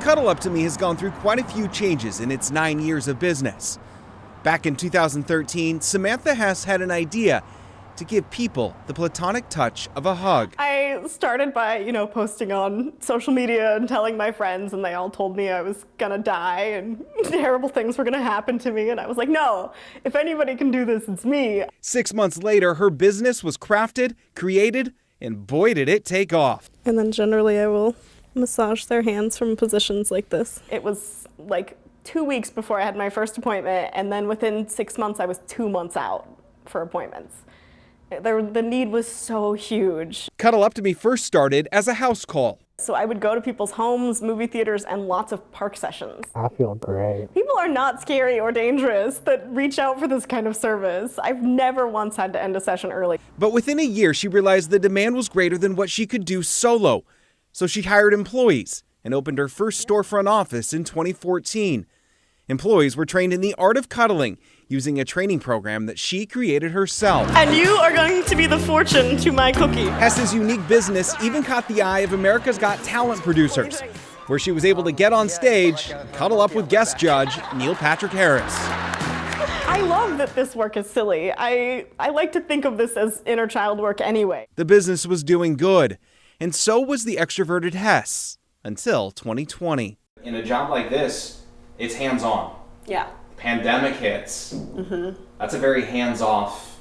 Cuddle Up To Me has gone through quite a few changes in its 9 years of business. Back in 2013, Samantha Hess had an idea to give people the platonic touch of a hug. I started by, posting on social media and telling my friends, and they all told me I was gonna die and terrible things were gonna happen to me. And I was like, no, if anybody can do this, it's me. 6 months later, her business was crafted, created, and boy, did it take off. And then generally I will massage their hands from positions like this. It was like 2 weeks before I had my first appointment, and then within 6 months I was 2 months out for appointments. The need was so huge. Cuddle Up To Me first started as a house call. So I would go to people's homes, movie theaters, and lots of park sessions. I feel great. People are not scary or dangerous that reach out for this kind of service. I've never once had to end a session early. But within a year, she realized the demand was greater than what she could do solo. So she hired employees and opened her first storefront office in 2014. Employees were trained in the art of cuddling using a training program that she created herself. And you are going to be the fortune to my cookie. Hess's unique business even caught the eye of America's Got Talent producers, where she was able to get on stage and cuddle up with guest judge Neil Patrick Harris. I love that this work is silly. I like to think of this as inner child work anyway. The business was doing good, and so was the extroverted Hess, until 2020. In a job like this, it's hands-on. Yeah. Pandemic hits. That's a very hands-off.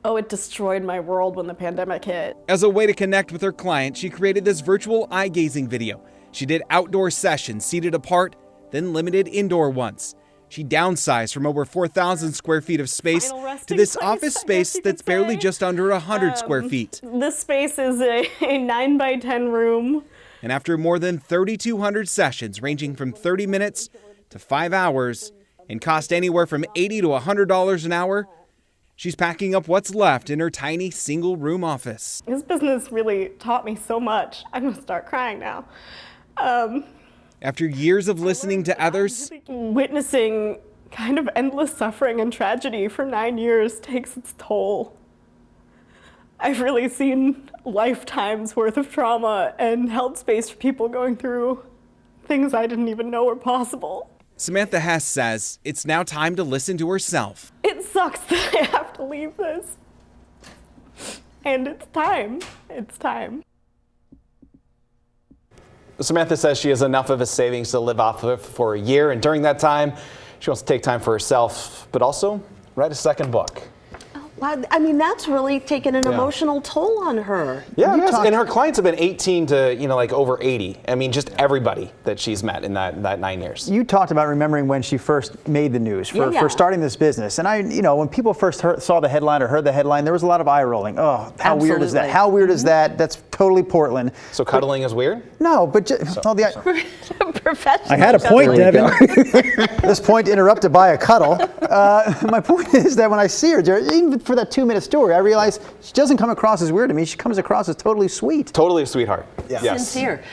Oh, it destroyed my world when the pandemic hit. As a way to connect with her client, she created this virtual eye-gazing video. She did outdoor sessions seated apart, then limited indoor ones. She downsized from over 4,000 square feet of space to this office space that's barely just under 100 square feet. This space is a 9 by 10 room. And after more than 3,200 sessions ranging from 30 minutes to 5 hours and cost anywhere from $80 to $100 an hour, she's packing up what's left in her tiny single-room office. This business really taught me so much. I'm gonna start crying now. After years of listening to others, witnessing kind of endless suffering and tragedy for 9 years takes its toll. I've really seen lifetimes worth of trauma and held space for people going through things I didn't even know were possible. Samantha Hess says it's now time to listen to herself. It sucks that I have to leave this. And it's time. It's time. Samantha says she has enough of a savings to live off of for a year, and during that time, she wants to take time for herself, but also write a second book. I mean, that's really taken an emotional toll on her. Yeah, it has. And her clients have been 18 to, like over 80. I mean, just everybody that she's met in that 9 years. You talked about remembering when she first made the news for starting this business. And when people first saw the headline or heard the headline, there was a lot of eye rolling. Oh, how weird is that? How weird is that? That's totally Portland. So cuddling is weird? No, but Professional. I had a point, Devin. This point interrupted by a cuddle. My point is that when I see her, even for that 2-minute story, I realize she doesn't come across as weird to me. She comes across as totally sweet. Totally a sweetheart. Sincere.